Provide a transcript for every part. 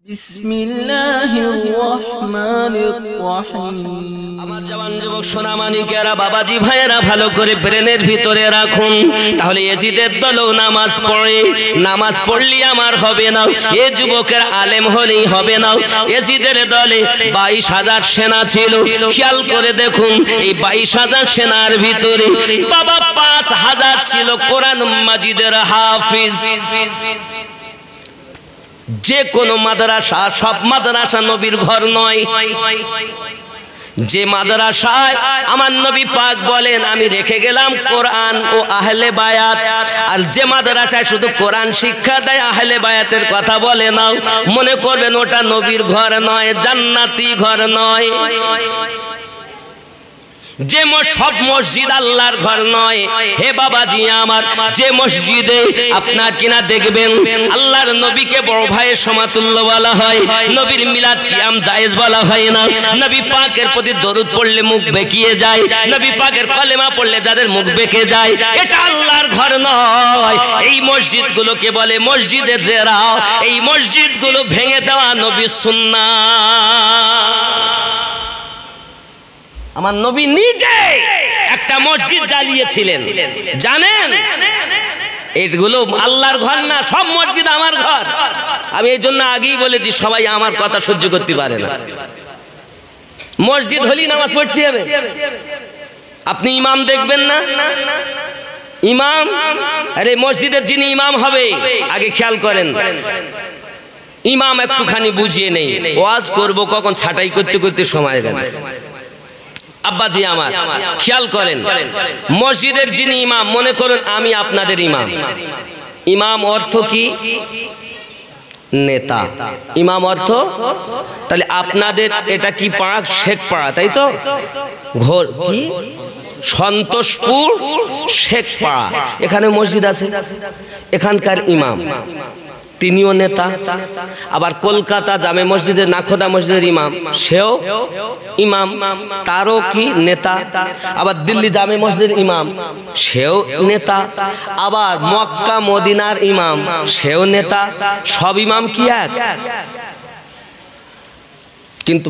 বিসমিল্লাহির রহমানির রহিম। আমার জওয়ান যুবক সোনামানিকেরা, বাবাজি ভাইয়েরা, ভালো করে ব্রেনের ভিতরে রাখুন। তাহলে এজিদের দলও নামাজ পড়ে, নামাজ পড়লে আমার হবে না, এ যুবকের আলেম হলেই হবে না। এজিদের দলে 22,000 সেনা ছিল। খেয়াল করে দেখুন, এই 22,000 সেনার ভিতরে বাবা 5,000 ছিল কোরআন মাজিদের হাফিজ। যে কোন মাদ্রাসা, সব মাদ্রাসা নবীর ঘর নয়। যে মাদ্রাসায় আমার নবী পাক বলেন আমি রেখে গেলাম কোরআন ও আহলে বায়াত, আর যে মাদ্রাসায় শুধু কোরআন শিক্ষা দেয়, আহলে বায়াতের কথা বলে না, মনে করবেন ওটা নবীর ঘর নয়, জান্নাতি ঘর নয়। যে সব মসজিদ আল্লাহর ঘর নয়। হে বাবাজি আমার, যে মসজিদে আপনার কিনা দেখবেন আল্লাহর নবীকে বড় ভাইয়ের সমাতুল্য বলা হয়, নবীর মিলাদ কিয়াম জায়েজ বলা হয় না, নবী পাকের প্রতি দরুদ পড়লে মুখ বেঁকিয়ে যায়, নবী পাকের কলেমা পড়লে যাদের মুখ বেঁকে যায়, এটা আল্লাহর ঘর নয়। এই মসজিদগুলোকে বলে মসজিদে জেরা। এই মসজিদগুলো ভেঙে দেওয়া নবীর সুন্নাহ। আমার নবী নিজে একটা মসজিদ জ্বালিয়েছিলেন, জানেন? এগুলো আল্লাহর ঘর না, সব মসজিদ আমার ঘর। আমি এই জন্য আগেই বলেছি, সবাই আমার কথা সহ্য করতে পারে না। মসজিদ হলেই নামাজ পড়তে হবে। আপনি ইমাম দেখবেন না, ইমাম, আরে মসজিদের যিনি ইমাম হবে আগে খেয়াল করেন, ইমাম একটুখানি বুঝিয়ে নেই, ওয়াজ করব কখন ছাটাই করতে করতে সময় গেল। আব্বাজি আমার খেয়াল করেন, মসজিদের যিনি ইমাম, মনে করুন আমি আপনাদের ইমাম। ইমাম অর্থ কি? নেতা। ইমাম অর্থ, তাহলে আপনাদের এটা কি পাড়া? শেখ পাড়া, তাই তো? ঘোর কি সন্তোষপুর শেখ পাড়া, এখানে মসজিদ আছে। এখানকার ইমাম তিনিও নেতা। আবার কলকাতা জামে মসজিদের, নাখোদা মসজিদের ইমাম, সেও ইমাম, তারও কি নেতা। আবার দিল্লি জামে মসজিদের ইমাম, সেও নেতা। আবার মক্কা মদিনার ইমাম, সেও নেতা। সব ইমাম কি এক? কিন্তু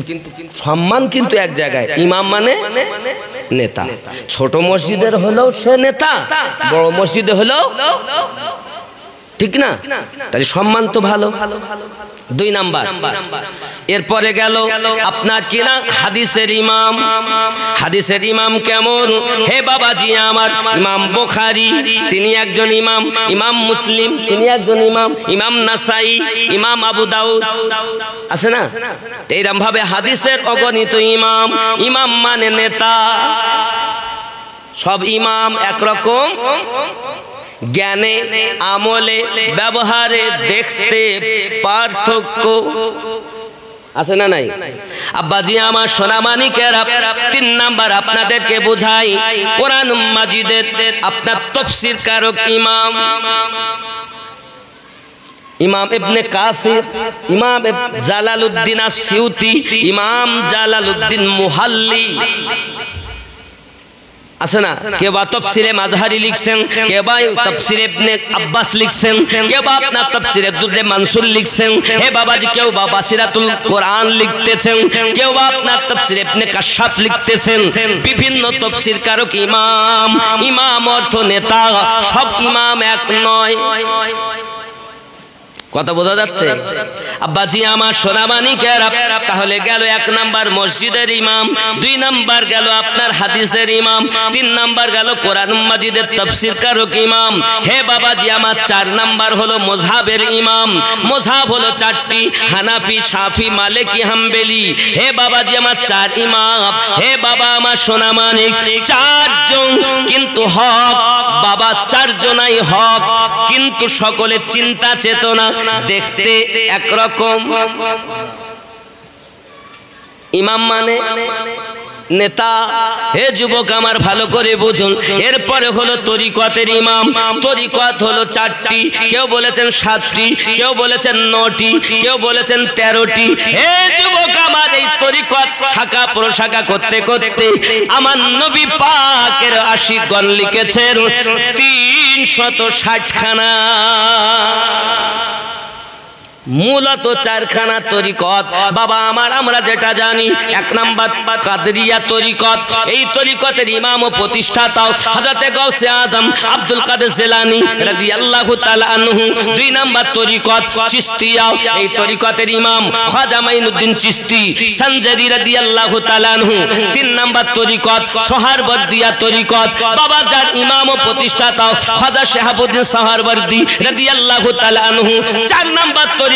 সম্মান কিন্তু এক জায়গায়। ইমাম মানে নেতা। ছোট মসজিদের হলেও সে নেতা, বড় মসজিদে হলেও, ঠিক না? তাহলে সম্মান তো ভালো। 2 নাম্বার, এরপরে গেল আপনার কিনা হাদিসের ইমাম। হাদিসের ইমাম কেমন? হে বাবাজি আমার, ইমাম বুখারী তিনি একজন ইমাম, ইমাম মুসলিম তিনি একজন ইমাম, ইমাম নাসাই, ইমাম আবু দাউদ আছে না? এইরকম ভাবে হাদিসের অগণিত ইমাম। ইমাম মানে নেতা। সব ইমাম একরকম, জ্ঞানে, আমলে, ব্যবহারে, দেখতে পার্থক্য আছে না নাই? আব্বাজি আমার সোনামানিকেরা, 3 নাম্বার আপনাদেরকে বোঝাই, কোরআন মাজিদের আপনার তাফসীর কারক ইমাম, ইমাম ইবনে কাসির, ইমাম জালালউদ্দিন আসসিউতি, ইমাম জালালউদ্দিন মুহাল্লি আছে না? কেউ বা তাফসীরে মাযহারি লিখছেন, কেউ বা তাফসীরে ইবনে আব্বাস লিখছেন, কেউ বা আপনার তাফসীরে দুররে মানসুর লিখছেন। হে বাবাজি, কেউ বা বাসিরাতুল কোরআন লিখতেছেন, কেউ বা আপনার তাফসীরে ইবনে কাশশাফ লিখতেছেন। বিভিন্ন তাফসীর কারক ইমাম। ইমাম অর্থ নেতা। সব ইমাম এক নয়। কথা বোঝা যাচ্ছে? আব্বাজি আমার সোনামানিকেরা, তাহলে গেল 1 নাম্বার মসজিদের ইমাম, 2 নাম্বার গেল আপনার হাদিসের ইমাম, 3 নাম্বার গেল কোরআন মাজিদের তাফসীর কারক ইমাম। হে বাবাজি আমার 4 নাম্বার হলো মযহাবের ইমাম। মযহাব হলো 4টি, হানাফি, শাফি, মালিকি, হাম্বলি। হে বাবাজি আমার 4 ইমাম। হে বাবা আমার সোনামানিক, 4 জন কিন্তু হক। বাবা 4 জনাই হক, কিন্তু সকলের চিন্তা চেতনা দেখতে একরকম। ইমাম মানে নেতা। হে যুবক আমার, ভালো করে বুঝুন। এরপরে হলো তরিকতের ইমাম। তরিকত হলো 4টি, কেউ বলেছেন 7টি, কেউ বলেছেন 9টি, কেউ বলেছেন 13টি। হে যুবক আমার, এই তরিকত শাখা প্রশাখা করতে করতে আমার নবী পাকের আশিকগণ লিখেছেন 360 খানা। মূলত চারখানা তরিকত বাবা আমার, আমরা যেটা জানি, এক নাম্বার কাদরিয়া তরিকত। এই তরিকতের ইমাম ও প্রতিষ্ঠাতাও হযরতে গাউসে আজম আব্দুল কাদের জিলানী রাদিয়াল্লাহু তাআলা আনহু। দুই নাম্বার তরিকত চিশতিয়া, এই তরিকতের ইমাম খাজা মাইনুদ্দিন চিশতি সঞ্জারি রাদিয়াল্লাহু তাআলা আনহু। তিন নাম্বার তরিকত সোহরাওয়ার্দিয়া তরিকত বাবা, যার ইমাম ও প্রতিষ্ঠাতাও খাজা শিহাবুদ্দিন সোহরাওয়ার্দী রাদিয়াল্লাহু তাআলা আনহু। চার নাম্বার তরিকত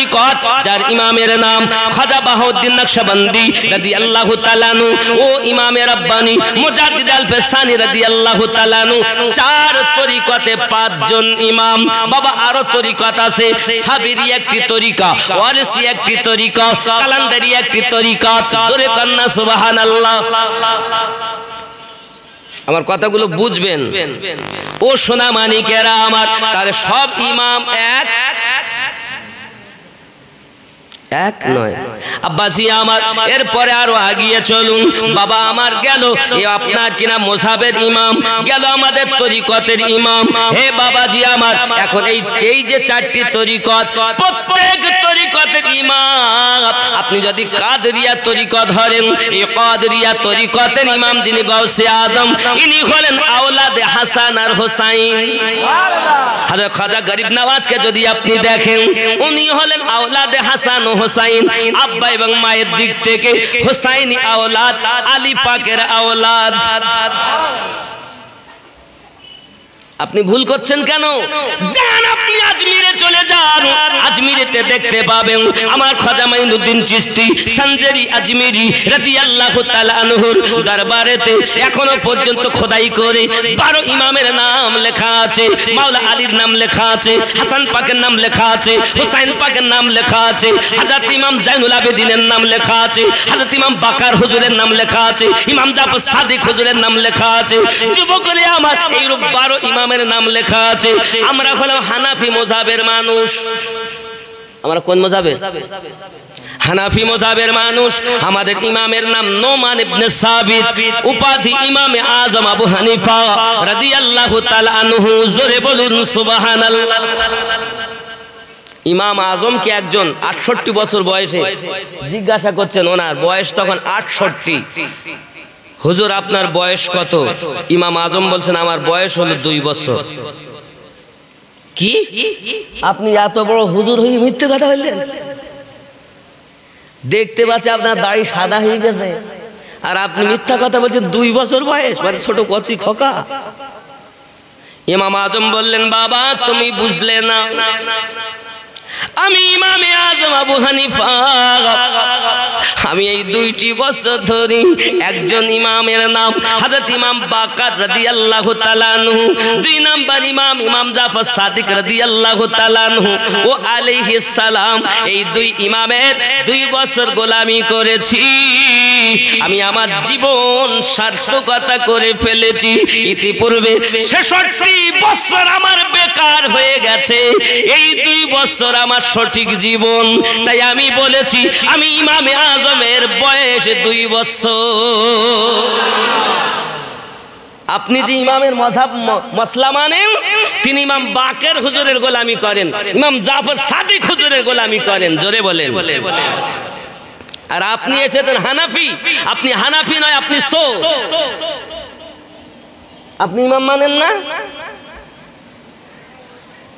যার ইমামের নাম খাজা বাহাউদ্দিন নকশবন্দি রাদিয়াল্লাহু তাআলা আনহু ও ইমামে রাব্বানি মুজাদ্দিদ আল-ফিসানি রাদিয়াল্লাহু তাআলা আনহু। চার তরিকতে পাঁচজন ইমাম বাবা। আরো তরিকত আছে, সাবিরি একটি তরিকা, ওয়ারিসি একটি তরিকা, কালান্দারি একটি তরিকত। জোরে কন্না সুবহানাল্লাহ। আমার কথাগুলো বুঝবেন ও সোনা মানিকেরা আমার। তাহলে সব ইমাম এক নয় আব্বাজি আমার। এরপরে আরো আগিয়ে চলুন বাবা আমার। গেল এ আপনার কিনা মোসাবের ইমাম, গেল আমাদের তরিকতের ইমাম। হে বাবাজি আমার, এখন এই যে চারটি তরিকত, প্রত্যেক তরিকতের ইমাম আপনি যদি কাদরিয়া তরিকত ধরেন, এই কাদরিয়া তরিকতের ইমাম যিনি গাউসে আজম, ইনি হলেন আওলাদে হাসান আর হোসাইন। হযরত খাজা গরিব নওয়াজকে যদি আপনি দেখেন, উনি হলেন আওলাদে হাসান ও হোসাইন। আব্বা এবং মায়ের দিক থেকে হোসাইনি আওলাদ, আলী পাকের আওলাদ। আপনি ভুল করছেন কেন? যান আপনি আজমিরে চলে যান, আজমিরেতে দেখতে পাবেন আমার খাজা মাইনুদ্দিন চিশতি সঞ্জারি আজমিরি রাদিয়াল্লাহু তাআলা আনহুর দরবারেতে এখনো পর্যন্ত খোদাই করে 12 ইমামের নাম লেখা আছে, মাওলা আলীর নাম লেখা আছে, হাসান পাকের নাম লেখা আছে, হুসাইন পাকের নাম লেখা আছে, হযরত ইমাম জাইনুল আবেদিনের নাম লেখা আছে, হযরত ইমাম বাকার হুজুরের নাম লেখা আছে, ইমাম জাফর সাদিক হুজুরের নাম লেখা আছে। যুবকরে আমার এইরূপ 12 ইমাম নাম লেখা আছে। আমরা হলাম হানাফি মাযহাবের মানুষ। আমরা কোন মাযহাবের? হানাফি মাযহাবের মানুষ। আমাদের ইমামের নাম নোমান ইবনে সাবিত, উপাধি ইমামে আজম আবু হানিফা রাদিয়াল্লাহু তাআলা আনহু। জোরে বলুন সুবহানাল্লাহ। ইমাম আজম কে একজন 68 বছর বয়সে জিজ্ঞাসা করছেন, ওনার বয়স তখন 68। হুজুর আপনার বয়স কত? ইমাম আজম বলছেন, আমার বয়স হলো 2 বছর। কি আপনি এত বড় হুজুর হয়ে মিথ্যে কথা বললেন? দেখতে পাচ্ছি আপনার দাড়ি সাদা হয়ে গেছে, আর আপনি মিথ্যা কথা বলছেন 2 বছর বয়স, মানে ছোট কচি খোকা। ইমাম আজম বললেন, বাবা তুমি বুঝলে না, আমি ইমামে আজম আবু হানিফা, আমি এই 2টি বছর ধরে একজন ইমামের নাম হযরত ইমাম বাকার রাদিয়াল্লাহু তাআলা আনহু, 2 নাম্বার ইমাম ইমাম জাফর সাদিক রাদিয়াল্লাহু তাআলা আনহু ও আলাইহিস সালাম, এই 2 ইমামের 2 বছর গোলামি করেছি। আমি আমার জীবন সার্থকতা করে ফেলেছি। ইতিপূর্বে 66 বছর আমার বেকার হয়ে গেছে, এই 2 বছর আমার সঠিক জীবন। তাই আমি বলেছি আমি ইমামে আজমের বয়স 2 বছর। আপনি যে ইমামের মাযহাব মাসলা মানেন, তিনি ইমাম বাকের হুজুরের গোলামি করেন, ইমাম জাফর সাদিক হুজুরের গোলামি করেন। জোরে বলেন। আর আপনি এসেছেন হানাফি। আপনি হানাফি নয়, আপনি সো। আপনি ইমাম মানেন না?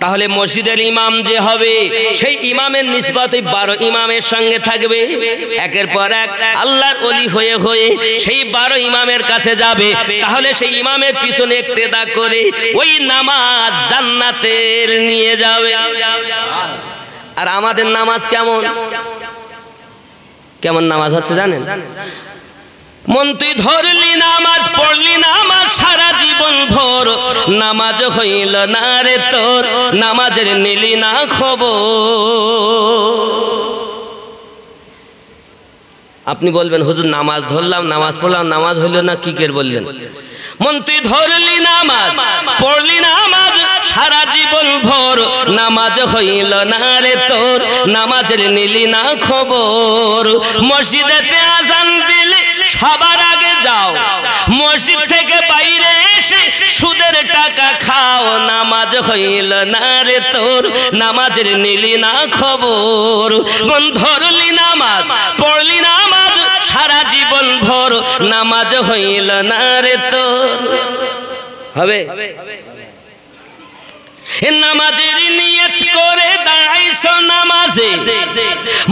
তাহলে মসজিদের ইমাম যে হবে, সেই ইমামের নিসবত ওই 12 ইমামের সঙ্গে থাকবে। একের পর এক আল্লাহর ওলি হয়ে হয়ে সেই 12 ইমামের কাছে যাবে। তাহলে সেই ইমামের পিছনে ইক্তেদা করে ওই নামাজ জান্নাতের নিয়ে যাবে। আর আমাদের নামাজ কেমন কেমন নামাজ হচ্ছে জানেন? মন তুই ধরলি নামাজ, পড়লি নামাজ সারা জীবন ভোর, নামাজ হইল না রে তোর, নামাজের নিলি না খবর। আপনি বলবেন, হুজুর নামাজ ধরলাম, নামাজ পড়লাম, নামাজ হইল না, কি করে বললেন? মন তুই ধরলি নামাজ, পড়লি নামাজ সারা জীবন ভোর, নামাজ হইল না রে তোর, নামাজের নিলি না খবর। মসজিদেতে আজান দিলে সবার আগে যাও, মসজিদ থেকে বাইরে এসে সুদের টাকা খাও, নামাজ হইল না রে তোর, নামাজের নিলি না খবর, ধরলি নামাজ পড়লি নামাজ সারা জীবন ভর, নামাজ হইল না রে তোর। হবে নামাজের নিয়ত করে দাঁড়াইছো নামাজে,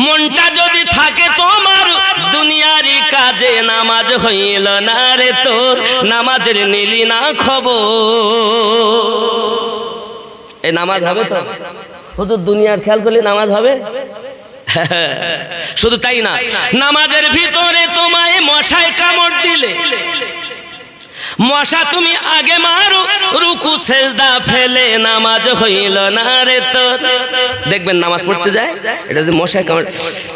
মনটা যদি থাকে তোমার দুনিয়ারি কাজে, নামাজ হইল না রে তোর, নামাজের নিলি না খবর। এই নামাজ হবে তো? হুজুর দুনিয়ার খেয়াল করলে নামাজ হবে? শুধু তাই না, নামাজের ভিতরে তোমায় মশায় কামড় দিলে, মশা তুমি আগে মারো, রুকু সেজদা ফেলে, নামাজ হইল না রে তোর। দেখবেন নামাজ পড়তে যায়, এটা যে মশায় কামড়,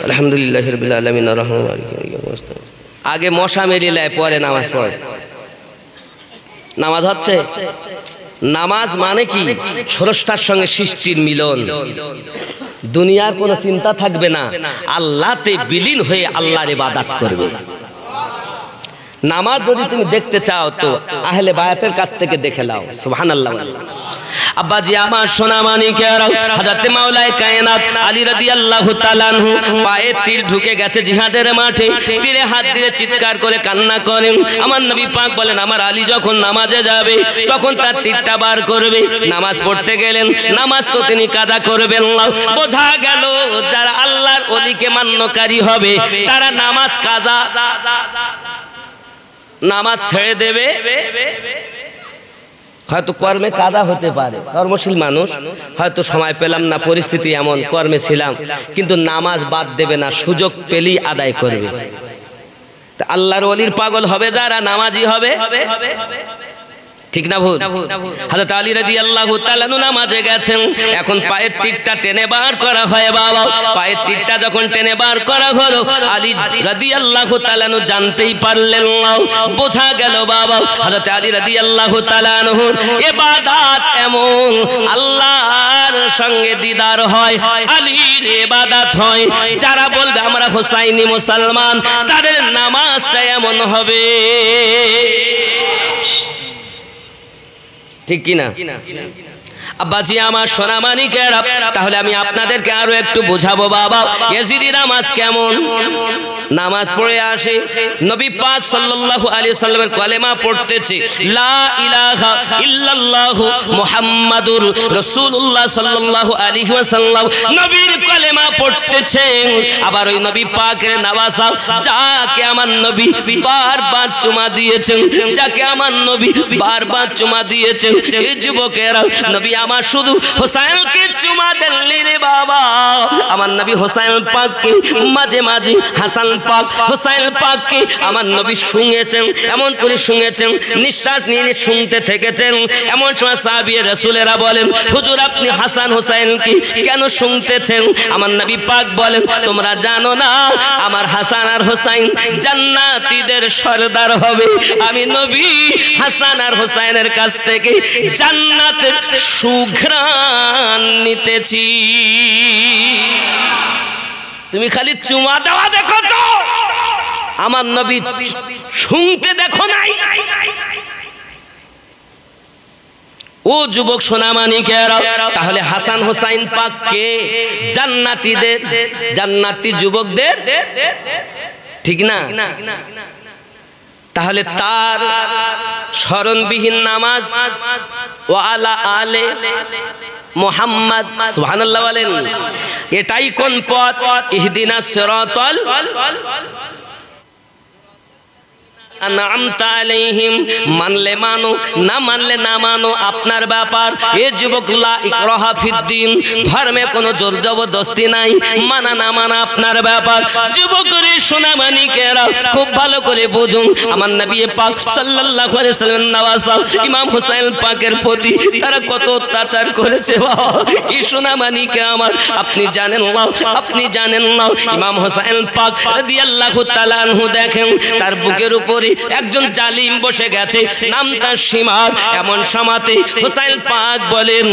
আলহামদুলিল্লাহ রাব্বিল আলামিন আর রহমানির রহিম, আগে মশা মেরিলে পরে নামাজ পড়ে। নামাজ হচ্ছে? নামাজ মানে কি? স্রষ্টার সঙ্গে সৃষ্টির মিলন, দুনিয়ার কোনো চিন্তা থাকবে না, আল্লাহতে বিলীন হয়ে আল্লাহর ইবাদত করবে। নামাজ যদি তুমি দেখতে চাও তো আহলে বায়াতের কাছ থেকে দেখে নাও। সুবহানাল্লাহ। আব্বাজি আমার সোনা মানিকেরা, হযরত মাওলায়ে কায়নাত আলী রাদিয়াল্লাহু তাআলা আনহু পায়ে তীর ঢুকে গেছে জিহাদের মাঠে, তীরে হাত দিয়ে চিৎকার করে কান্না করেন। আমার নবী পাক বলেন, আমার আলী যখন নামাজে যাবে তখন তার তীরটা বার করবে। নামাজ পড়তে গেলেন, নামাজ তো তিনি কাজা করবেন না। বোঝা গেল যারা আল্লাহর ওলিকে মান্যকারী হবে তারা নামাজ কাজা, নামাজ ছেড়ে দেবে। হয়তো কর্মে কাজা হতে পারে, কর্মশীল মানুষ, হয়তো সময় পেলাম না, পরিস্থিতি এমন, কর্মে ছিলাম, কিন্তু নামাজ বাদ দেবে না, সুযোগ পেলেই আদায় করবে। আল্লাহর ওলির পাগল হবে যারা, নামাজি হবে, ঠিক না ভুল? হযরত আলী রাদিয়াল্লাহু তাআলা নামাজে গেছেন, এখন পায়ের তীরটা টেনে বার করা হয়। বাবা পায়ের তীরটা যখন টেনে বার করা হলো, আলী রাদিয়াল্লাহু তাআলা জানতেই পারলেন না। বোঝা গেল বাবা হযরত আলী রাদিয়াল্লাহু তাআলা ইবাদত এমন, আল্লাহর সঙ্গে দিদার হয়, আলীর ইবাদত হয়। যারা বলবে আমরা হুসাইনি মুসলমান, তাদের নামাজটা এমন হবে, ঠিক কিনা? আব্বাজি আমার সোনা মানিকেরা, তাহলে আমি আপনাদেরকে আরো একটু বোঝাবো বাবা ইয়াজিদি নামাজ কেমন। নামাজ পড়ে আসে, নবী পাক সাল্লাল্লাহু আলাইহি সাল্লামের কলেমা পড়তেছে, লা ইলাহা ইল্লাল্লাহু মুহাম্মাদুর রাসূলুল্লাহ সাল্লাল্লাহু আলাইহি ওয়াসাল্লাম নবীর কলেমা পড়তেছে। আবার ওই নবী পাকের নওয়াজা, যাকে আমার নবী বারবার চুমা দিয়েছেন, যাকে আমার নবী বারবার চুমা দিয়েছেন। এই যুবকেরা, নবী আমার শুধু হোসাইনকে চুমা দেননি রে বাবা, আমার নবী হোসাইন পাককে মাঝে মাঝে হাসান পাক হোসাইন পাককে আমার নবী শুনেছেন, এমন করে শুনেছেন, নিঃশ্বাস নিয়ে শুনতে থেকেছেন। এমন সময় সাহাবী রাসূলেরা বলেন, হুজুর আপনি হাসান হোসাইনকে কেন শুনতেছেন? আমার নবী পাক বলেন, তোমরা জানো না আমার হাসান আর হোসাইন জান্নাতীদের সরদার হবে। আমি নবী হাসান আর হোসাইনের কাছ থেকে জান্নাতের সুঘ্রাণ নিতেছি। তুমি খালি চুমা দেওয়া দেখো তো, আমার নবী শুনতে দেখো নাই। ও যুবক সোনামানিকেরা, তাহলে হাসান হোসাইন পাককে জান্নাতীদের, জান্নাতি যুবকদের, ঠিক না? তাহলে তার স্মরণবিহীন নামাজ ও আলা আলে মুহাম্মদ, সুবহানাল্লাহ বলেন, এটাই কোন পথ? ইহদিনাস সিরাতাল আনআমতা আলাইহিম। মানলে মানো, না মানলে না মানো, আপনার ব্যাপার। এ যুবক, লা ইকরাহা ফিদ্দিন, ধর্মে কোনো জোর জবরদস্তি নাই, মানা না মানা আপনার ব্যাপার। যুবকরে সোনামানিকেরা, খুব ভালো করে বুঝুন, আমার নবী পাক সাল্লাল্লাহু আলাইহি সাল্লাম নওয়াজা ইমাম হোসেন পাকের প্রতি তারা কত অত্যাচার করেছে। এই সোনামানিকে আমার, আপনি জানেন না, আপনি জানেন না, ইমাম হোসেন পাক রাদিয়াল্লাহু তাআলা আনহু দেখেন, তার বুকের উপরে একজন জালিম বসে গেছে, নাম তার সীমার। এমন সময়তে হুসাইন পাক বলেন,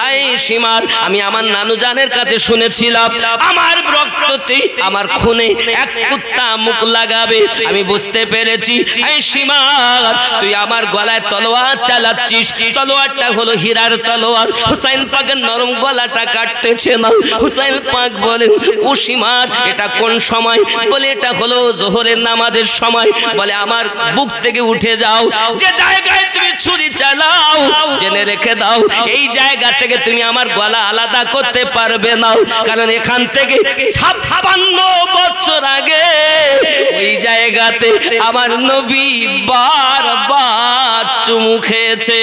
আয় সীমার, আমি আমার নানু জানের কাছে শুনেছিলাম আমার রক্ততে, আমার খুনে এক কুত্তা মুখ লাগাবে। আমি বুঝতে পেরেছি, এই সীমার, তুই আমার গলায় তলোয়ার চালাচ্ছিস। তলোয়ারটা হলো হীরার তলোয়ার। হুসাইন পাকের নরম গলাটা কাটতেছে না। হুসাইন পাক বলেন, ও সীমার, এটা কোন সময়? বলে, এটা হলো জোহরের নামাজের সময়। বলে, আমার বুক থেকে উঠে যাও, যে জায়গায় তুমি ছুরি চালাও জেনে রেখে দাও, এই জায়গা থেকে তুমি আমার গলা আলাদা করতে পারবে না, কারণ এখান থেকে 56 বছর আগে ওই জায়গাতে আমার নবী বারবার চুমু খেয়েছে।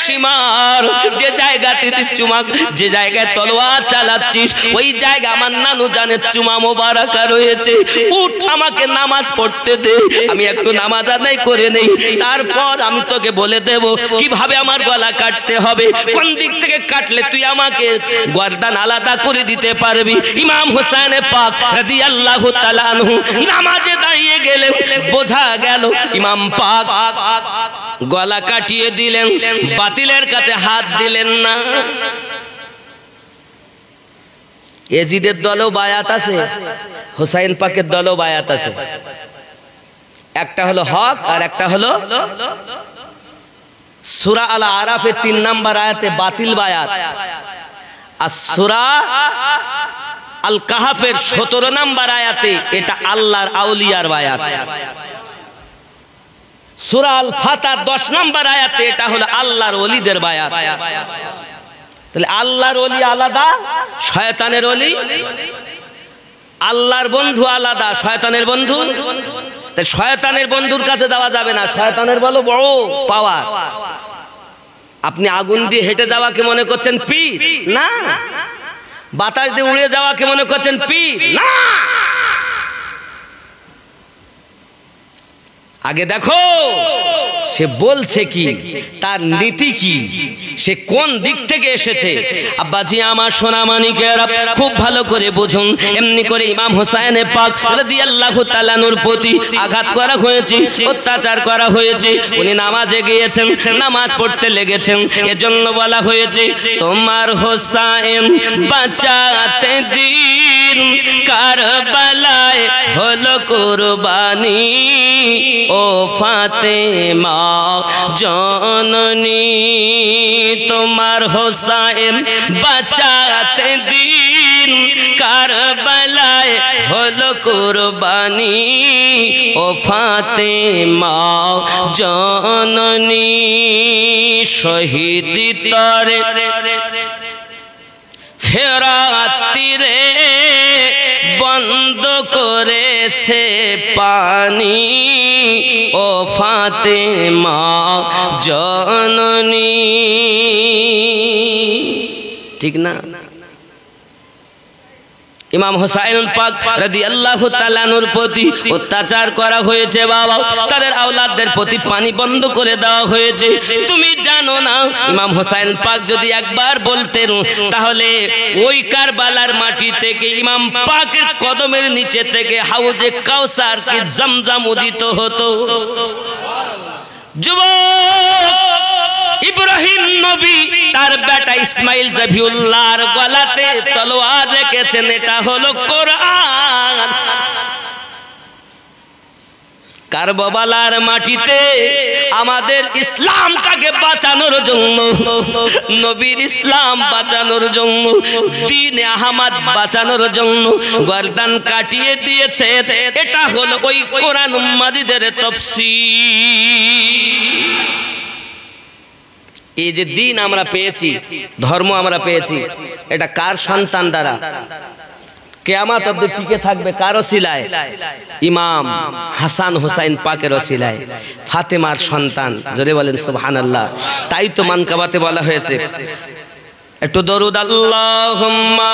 সীমার, যে জায়গাতে চুমাক, যে জায়গায় তলোয়ার চালাচ্ছিস, ওই জায়গা আমার নানু জানের চুমা মোবারকা রয়েছে। উঠ, আমাকে নামাজ পড়তে দে, আমি একটু নামাজ আদায় করে নেই, তারপর আমি তোকে বলে দেব কিভাবে আমার গলা কাটতে হবে, কোন দিক থেকে কাটলে তুই আমাকে গর্দান আলাদা করে দিতে পারবি। ইমাম হুসাইন পাক রাদিয়াল্লাহু তাআলা আনহু নামাজে দাঁড়িয়ে গেলেন। বোঝা গেল ইমাম পাক গলা কাটিয়ে দিলেন, বাতিলের কাছে হাত দিলেন না। এজিদের দলেও বায়াত আছে, হুসাইন পাকের দলেও বায়াত আছে। একটা হলো হক আর একটা হলো সূরা আল আরাফের 3 নম্বর আয়াতে বাতিল বায়াত, আর সূরা আল কাহাফের 17 নম্বর আয়াতে এটা আল্লাহর আউলিয়ার বায়াত। সূরা আল ফাতহ 10 নম্বর আয়াতে এটা হলো আল্লাহর ওলিদের বায়াত। তাহলে আল্লাহর ওলি আলাদা, শয়তানের ওলি, আল্লাহর বন্ধু আলাদা, শয়তানের বন্ধু। তাই শয়তানের বন্ধুর কাছে যাওয়া যাবে না, শয়তানের বলো বড় পাওয়ার। আপনি আগুন দিয়ে হেঁটে যাওয়াকে মনে করছেন পীর? না। বাতাস দিয়ে উড়ে যাওয়াকে মনে করছেন পীর? না। আগে দেখো সে বলছে কি, তার নীতি কি, সে কোন দিক থেকে এসেছে। আব্বাজি আমার সোনা মানিকেরা খুব ভালো করে বুঝুন। এমনি করে ইমাম হুসাইন পাক রাদিয়াল্লাহু তাআলা নূর প্রতি আঘাত করা হয়েছে, অত্যাচার করা হয়েছে। উনি নামাজে গিয়েছেন, নামাজ পড়তে লেগেছেন। এজন্য বলা হয়েছে, তোমার হুসাইন বাঁচাতে দিন কারবালায় হলো কুরবানি, ও ফাতেমা জননী। তোমার হোসাইন বাঁচাতে দিন কারবালায় হলো কুরবানি, ও ফাতেমা জননী। শহীদ তরে ফেরাতিরে বন্ধ করেছে পানি, ও ফাতেমা জননী। ঠিক না? ইমাম হুসাইন পাক রাদিয়াল্লাহু তাআলা নূর প্রতি অত্যাচার করা হয়েছে বাবা, তাদের আওলাদদের প্রতি পানি বন্ধ করে দেওয়া হয়েছে। তুমি জানো না, ইমাম হুসাইন পাক যদি একবার বলতেন তাহলে ওই কারবালার মাটি থেকে ইমাম পাকের কদমের নিচে থেকে হাউজে কাউসার কি জমজম উদিত হতো। যুবক ইব্রাহিম নবী তার বেটা ইসমাইল জবিউল্লাহর গলাতে তলোয়ার রেখেছেন, এটা হলো কোরআন। কারবালার মাটিতে আমাদের ইসলামটাকে বাঁচানোর জন্য, নবীর ইসলাম বাঁচানোর জন্য, দ্বীনে আহমদ বাঁচানোর জন্য গর্দান কাটিয়ে দিয়েছে। এটা হলো ওই কোরআন মাজিদের তাফসীর। এই যে দিন আমরা পেয়েছি, ধর্ম আমরা পেয়েছি, এটা কার সন্তান দ্বারা? কিয়ামত অবধি টিকে থাকবে কার ওসিলায়? ইমাম হাসান হুসাইন পাকের ওসিলায়, ফাতেমার সন্তান। জোরে বলেন সুবহানাল্লাহ। তাই তো মানকাবাতে বলা হয়েছে, একটু দরুদ আল্লাহুম্মা।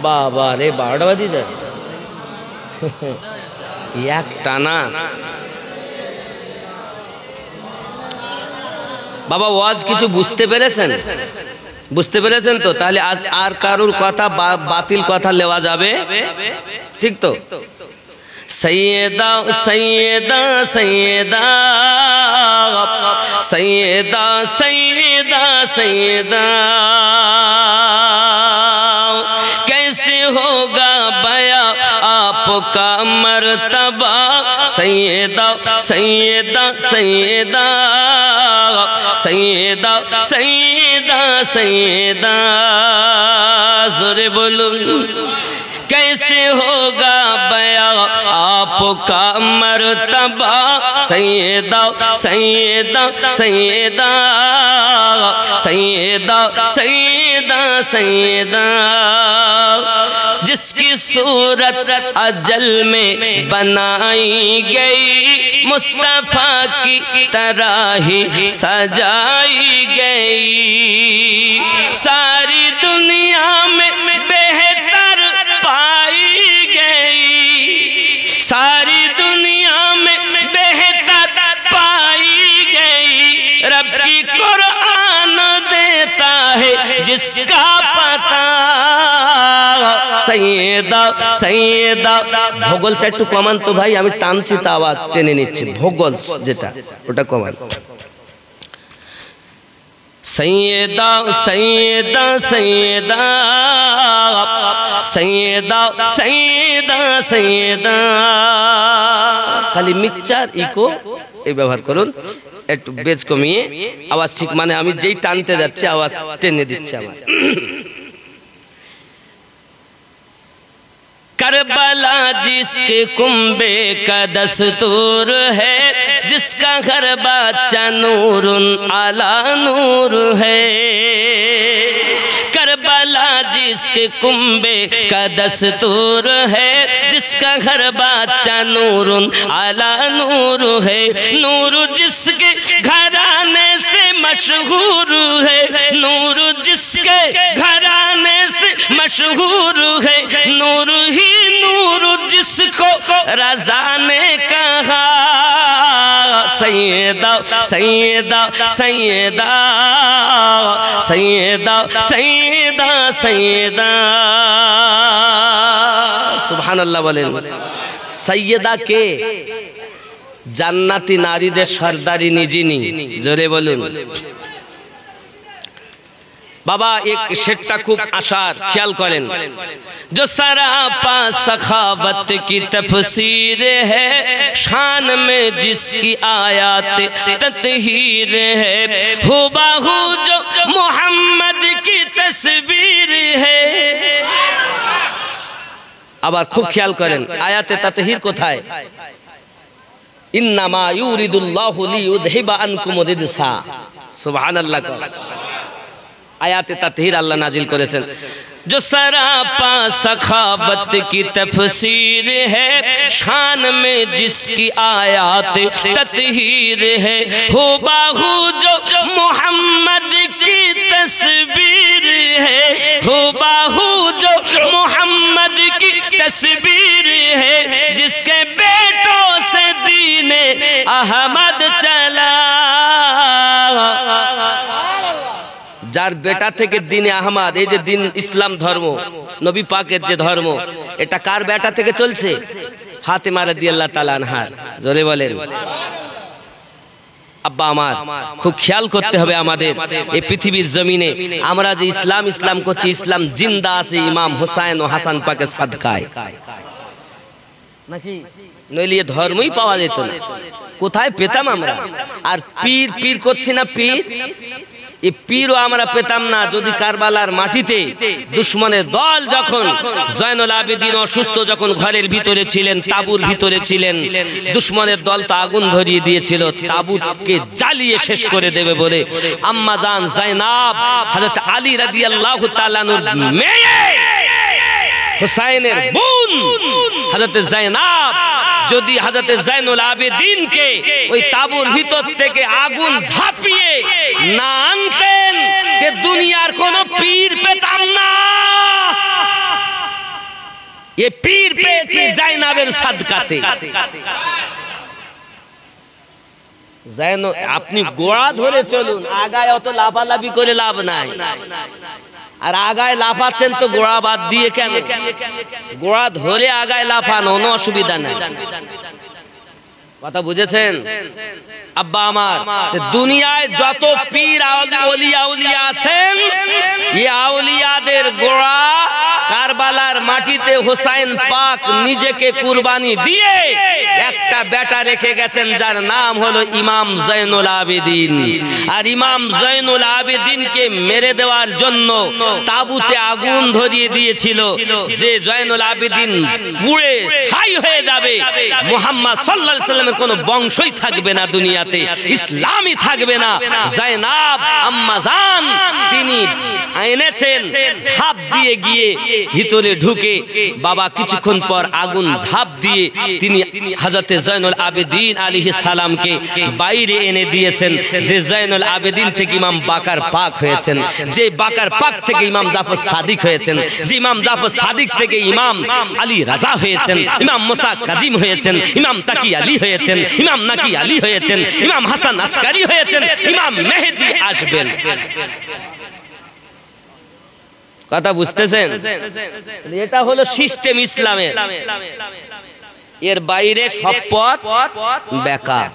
বাবা রে, 12টা বাজে যায় এক টানা। বাবা ওয়াজ কিছু বুঝতে পেরেছেন? বুঝতে পেরেছেন তো? তাহলে আজ আর কারুর কথা বাতিল কথা নেওয়া যাবে, ঠিক তো? সৈয়দা সৈয়দা সৈয়দা সৈয়দা সৈয়দা সৈয়দা कैसे होगा बया आपका मर्तबा सैयदा सैयदा सैयदा सैयदा सैयदा सैयदा जोरे बोलूं कैसे होगा बया आपका मर्तबा सैयदा सैयदा सैयदा सैयदा सैयदा सैयदा जिसकी सूरत अजल में बनाई गई मुस्तफा की तरह ही सजाई गई सारी दुनिया में बेहतर पाई गई सारी दुनिया में बेहतर पाई गई रब की कुरान देता है जिसका पता सैयदा सैयदा भूगोलটা একটু কমান তো ভাই আমি টানছি তা আওয়াজ টেনে নিচ্ছি ভূগোল যেটা ওটা কমান सैयदा सैयदा सैयदा सैयदा सैयदा सैयदा खाली मिक्सचार इको এই ব্যবহার করুন একটু বেজ কমিয়ে আওয়াজ ঠিক মানে আমি যেই টানতে যাচ্ছি আওয়াজ টেনে দিচ্ছি আমার करबला जिसके कुंबे का दस्तूर है जिसका घर बच्चा नूरुन आला नूर है करबला जिसके कुंबे का दस्तूर है जिसका घर बच्चा नूरुन आला नूर है नूर जिसके घराने से मशहूर है नूर जिसके घराने से मशहूर है नूर ही नूर जिसको रज़ा ने कहा सैयदा सैयदा सैयदा सैयदा सैयदा सैयदा सुबहानाल्लाह बोलें सैयदा के জান্নাতি নারীদের সর্দারিনী যিনি জোরে বলুন बाबा एक शेरटा खूब आशार ख्याल करें जो सरापा सखावत की तफसीर है शान में जिसकी आयात ततहीर है हुबाहू जो मोहम्मद की तस्वीर है আবার খুব খেয়াল করেন আয়াতে তাতহির কোথায় ইন্নামা ইউরিদুল্লাহু লিইউযহিবা আনকুম রিজসা সুবহানাল্লাহ आयात ततहीर अल्लाह नाजिल करेছেন जो सरापा सखावत की तफसीर है शान में जिसकी आयात ततहीर है हुबाहू जो मोहम्मद की तस्वीर है हुबाहू जो मोहम्मद की तस्वीर है जिसके बेटों से दीने अहमद चला যার বেটা থেকে দিনে আহমদ এই যে দিন ইসলাম ধর্ম নবী পাকের যে ধর্ম এটা কার বেটা থেকে চলছে ফাতেমা রাদিয়াল্লাহু তাআলা আনহার জোরে বলেন আব্বা আমার খুব খেয়াল করতে হবে আমাদের এই পৃথিবীর জমিনে আমরা যে ইসলাম ইসলাম করছি ইসলাম জিন্দা আছে ইমাম হুসাইন ও হাসান পাকের সাদকায় নাকি নইলে ধর্মই পাওয়া যেত না কোথায় পেতাম আমরা আর পীর পীর করছি না পীর এই পীরও আমরা পেতাম না যদি কারবালার মাটিতে দুশমনের দল যখন জয়নুল আবেদিন অসুস্থ যখন ঘরের ভিতরে ছিলেন তাবুর ভিতরে ছিলেন দুশমনের দল তো আগুন ধরিয়ে দিয়েছিল তাবুতকে জ্বালিয়ে শেষ করে দেবে বলে আম্মা জান যায়নাব হযরত আলী রাদিয়াল্লাহু তাআলা আনহুর মেয়ে হুসাইনের বোন হযরত যায়নাব যদি হযরত জয়নুল আবেদিন কে ওই তাবুর ভিতর থেকে আগুন ঝাঁপিয়ে না আনতেন তে দুনিয়ার কোন পীর পেতাম না এই পীর পেয়েছি যায়নাবের সাদকাতে আপনি গোড়া ধরে চলুন, আগায় অত লাফালাফি করে লাভ নাই। আর আগায় লাফাচ্ছেন তো গোড়া বাদ দিয়ে কেন? গোড়া ধরে আগায় লাফান, কোনো অসুবিধা নাই। কথা বুঝেছেন আব্বা আমার? দুনিয়ায় যত পীর আউলিয়া আছেন, এই আউলিয়াদের গোড়া কারবালার মাটিতে হোসাইন পাক নিজেকে কুরবানি দিয়ে একটা বেটা রেখে গেছেন, যার নাম হলো ইমাম জয়নুল আবেদিন। আর ইমাম জয়নুল আবেদিনকে মেরে দেওয়ার জন্য তাবুতে আগুন ধরিয়ে দিয়েছিল, যে জয়নুল আবেদিন পুড়ে ছাই হয়ে যাবে, মুহাম্মদ সাল্লাল্লাহু আলাইহি ওয়াসাল্লামের কোনো বংশই থাকবে না দুনিয়াতে, ইসলামই থাকবে না। জাইনাব আম্মা জান তিনি এনেছেন, ঝাঁপ দিয়ে গিয়ে ভিতরে ঢুকে বাবা কিছুক্ষণ পর আগুন ঝাঁপ দিয়ে তিনি হযরতে জয়নুল আবেদিন আলাইহিস সালামকে বাইরে এনে দিয়েছেন। যে জয়নুল আবেদিন থেকে ইমাম বাকার পাক হয়েছেন, যে বাকার পাক থেকে ইমাম জাফর সাদিক হয়েছেন, যে ইমাম জাফর সাদিক থেকে ইমাম আলী রাজা হয়েছেন, ইমাম মুসা কাজিম হয়েছেন, ইমাম তাকি আলী হয়েছেন, ইমাম নাকি আলী হয়েছেন, ইমাম হাসান আসকারি হয়েছেন, ইমাম মেহেদী আসবেন। কথা বুঝতেছেন? এটা হলো সিস্টেম ইসলামের, এর বাইরে সব পথ বেকার।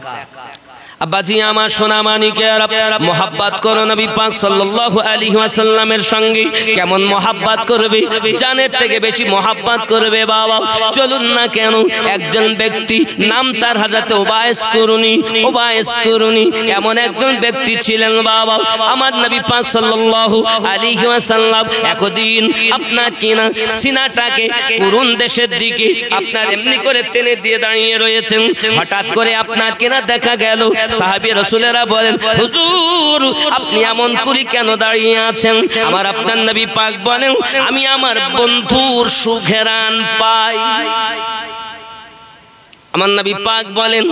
আব্বাজি আমার সোনা মানিকেরা, মোহাব্বত করো নবী পাক সাল্লাল্লাহু আলাইহি ওয়াসাল্লামের সঙ্গে। কেমন মোহাব্বত করবে? জানের থেকে বেশি মোহাব্বত করবে বাবা। চলুন না কেন, একজন ব্যক্তি নাম তার হযরত ওবাইস কুরুনি, এমন একজন ব্যক্তি ছিলেন বাবা। আমার নবী পাক সাল্লাল্লাহু আলাইহি ওয়াসাল্লাম একদিন আপনার কিনা সিনাটাকে কুরুন দেশের দিকে আপনার এমনি করে টেনে দিয়ে দাঁড়িয়ে রয়েছেন। হঠাৎ করে আপনার কিনা দেখা গেল সাহাবী রাসূলেরা বলেন, হুজুর আপনি এমন করে কেন দাঁড়িয়ে আছেন? আমার আপনার নবী পাক বলেন, আমি আমার বন্ধুর সুঘেরান পাই। আমার নবী পাক বলেন,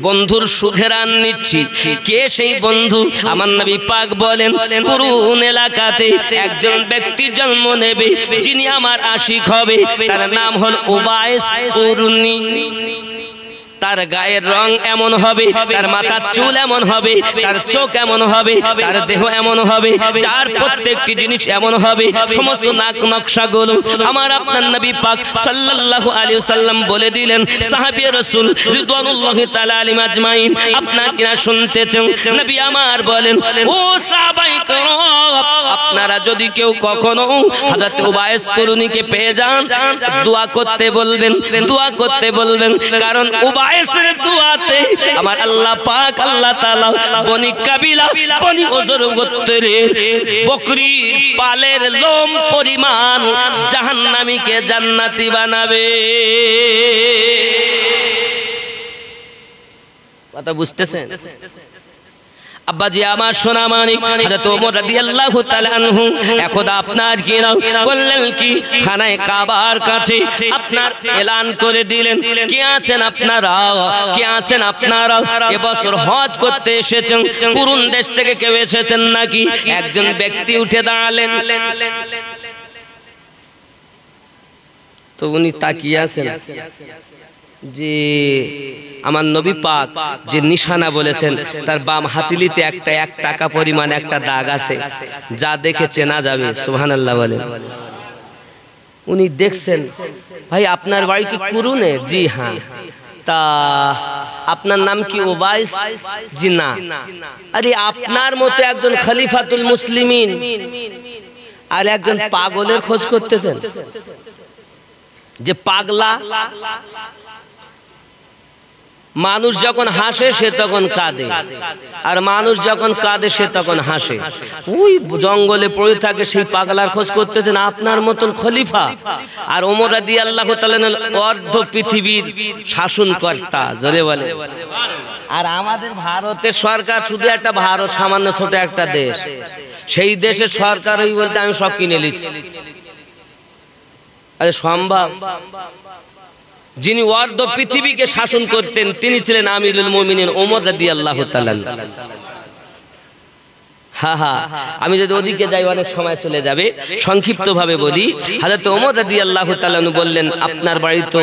বন্ধুর সুঘেরান নিচ্ছি। কে সেই বন্ধু? আমার নবী পাক বলেন, কুরুন এলাকাতে একজন ব্যক্তি জন্ম নেবে, যিনি আমার আশিক হবে। তার নাম হল ওবাইস কুরুনি। তার গায়ের রং এমন হবে, তার মাথার চুল এমন হবে, তার চোখ এমন হবে, তার দেহ এমন হবে, যার প্রত্যেকটি জিনিস এমন হবে, সমস্ত নাক নকশাগুলো আমার আপনার নবী পাক সাল্লাল্লাহু আলাইহি ওয়াসাল্লাম বলে দিলেন। সাহাবী রাসূল রিদওয়ানুল্লাহি তাআলা আলাইহিম আজমাইন আপনারা কিনা শুনতেছেন? নবী আমার বলেন, ও সাহাবায়ে কেরাম, আপনারা যদি কেউ কখনো হযরত ওবাইস কুরুনিকে পেয়ে যান, দোয়া করতে বলবেন, কারণ ওবাইসের দোয়াতে আমার আল্লাহ পাক আল্লাহ তাআলা বনি কাবিলা বনি ওজর গোত্রের বকরির পালের লোম পরিমাণ জাহান্নামীকে জান্নাতি বানাবে। কথা বুঝতেছেন আব্বাজি আমার সোনা মানিক? হযরত ওমর রাদিয়াল্লাহু তাআলা আনহু একদা আপনার কি করলেন কি, খানায় কাবার কাছে আপনার এলান করে দিলেন, কে আছেন আপনারা এবছর হজ করতে এসেছেন? কুরুন দেশ থেকে কেউ এসেছেন নাকি? একজন ব্যক্তি উঠে দাঁড়ালেন, তো উনি তাকিয়ে আছেন যে আমার নবী পাক যে নিশানা বলেছেন, তার বাম হাতিলিতে একটা 1 টাকা পরিমাণ একটা দাগ আছে, যা দেখে চেনা যাবে। সুবহানাল্লাহ বলেন। উনি দেখছেন, ভাই আপনার বাড়ি কি কুরুনে? জি হ্যাঁ। তা আপনার নাম কি ওবাইস? জি না। আরে আপনার মতো একজন খলিফাতুল মুসলিমিন আর একজন পাগলের খোঁজ করতেছেন, যে পাগলা। মানুষ যখন হাসে সে তখন কাঁদে, আর মানুষ যখন কাঁদে সে তখন হাসে। ওই জঙ্গলে পড়ে থাকে সেই পাগলার খোঁজ করতেছেন আপনার মতন খলিফা। আর ওমর রাদিয়াল্লাহু তাআলা অর্ধ পৃথিবীর শাসনকর্তা, জোরে বলে। আর আমাদের ভারতের সরকার শুধু একটা ভারত সামান্য ছোট একটা দেশ, সেই দেশের সরকার ওই বলতে আমি সব কিনে নিয়েছি। আরে সম্ভব? যিনি অর্ধ পৃথিবীকে শাসন করতেন তিনি ছিলেন আমিরুল মুমিনিন ওমর রাদিয়াল্লাহু তাআলা। হ্যাঁ হ্যাঁ, আমি যদি ওদিকে যাই অনেক সময় চলে যাবে, সংক্ষিপ্ত ভাবে বলি। হযরত ওমর রাদিয়াল্লাহু তাআলা বললেন, আপনার বাড়ি তো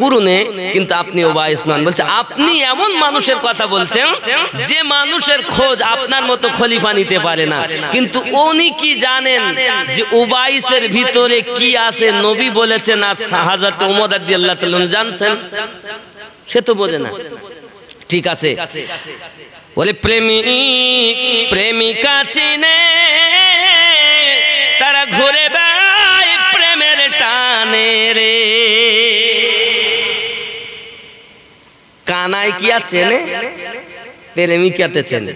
কুরুনে, কিন্তু আপনি উবাইস নন। বলছে আপনি এমন মানুষের কথা বলছেন যে মানুষের খোঁজ আপনার মতো খলিফা নিতে পারে না, কিন্তু উনি কি জানেন যে উবাইসের ভিতরে কি আছে? নবী বলেছেন আর হযরত ওমর রাদিয়াল্লাহু তাআলা জানছেন, সে তো বোঝে না। ঠিক আছে, বলে প্রেমিক প্রেমিকা চিনে তারা ঘুরে বেড়ায় প্রেমের টানে রে। কানাই কি আর চেনে, প্রেমিকাতে চেনে।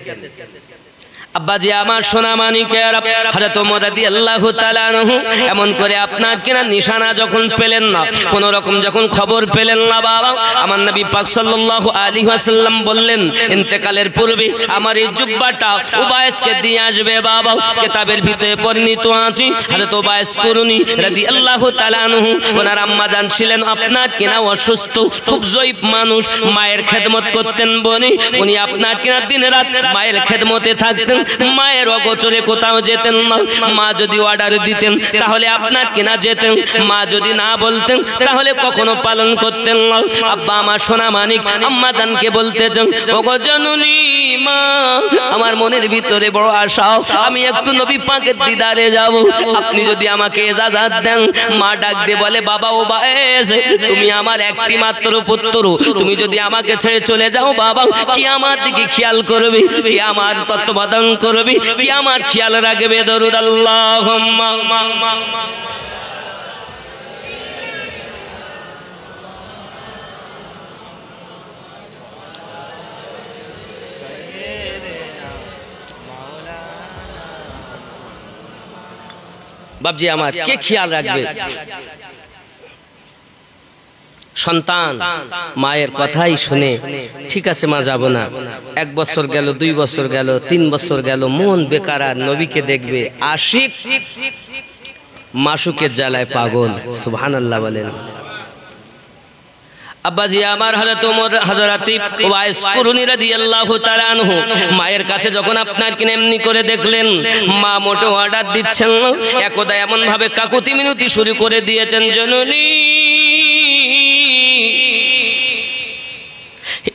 আব্বাজি আমার সোনা মানিকের, হযরত ওমর রাদিয়াল্লাহু তাআলা আনহু এমন করে আপনার কিনা নিশানা যখন পেলেন না, কোন রকম যখন খবর পেলেন না বাবা, আমার নবী পাক সাল্লাল্লাহু আলাইহি ওয়াসাল্লাম বললেন, ইন্তেকালের পূর্বে আমার এই জুব্বাটা উবাইসকে দিয়ে আসবে বাবা। কিতাবের ভিতরে বর্ণিত আছে হযরত উবাইস কুরুনি রাদিয়াল্লাহু তাআলা আনহু, ওনার আম্মা জান ছিলেন আপনার কিনা অসুস্থ, খুব জয়ীফ মানুষ, মায়ের খেদমত করতেন বনি। উনি আপনার কিনা দিন রাত মায়ের খেদমতে থাকতেন, মায়ের অগোচরে কোথাও যেতেন না। মা যদি অর্ডার দিতেন তাহলে আপনার কিনা যেতেন, মা যদি না বলতেন তাহলে কখনো পালন করতেন না। আব্বা আমার সোনা মানিক আম্মা জানকে বলতেছেন, ওগো জননী মা, আমার মনের ভিতরে বড় আশা, আমি একটু নবী পাকের দিদারে যাব, আপনি যদি আমাকে ইজাজত দেন। মা ডাক দিয়ে বলে, বাবা উবাইস, তুমি আমার একটি মাত্র পুত্র, তুমি যদি আমাকে ছেড়ে চলে যাও বাবা, কি আমার দিকে খেয়াল করবে, কি আমার তত্ত্বাবধান করবে, কি আমার খেয়াল রাখবে? দরুদ আল্লাহুম্মা। বাবজি আমার কে খেয়াল রাখবে? সন্তান মায়ের কথাই শুনে ঠিক আছে মা যাব না, 1 বছর গেল, 2 বছর গেল, 3 বছর গেল, মন বেকার, নবীকে দেখবে, আশিক মাসুকের জ্বালায় পাগল। সুবহানাল্লাহ বলেন। আব্বাজি আমার হযরত ওমর হযরত উবাইস কুরুনি রাদিয়াল্লাহু তাআলা আনহু মায়ের কাছে যখন আপনার কিনে এমনি করে দেখলেন মা মোটো অর্ডার দিচ্ছেন না, একদা এমন ভাবে কাকুতি মিনতি শুরু করে দিয়েছেন, জননী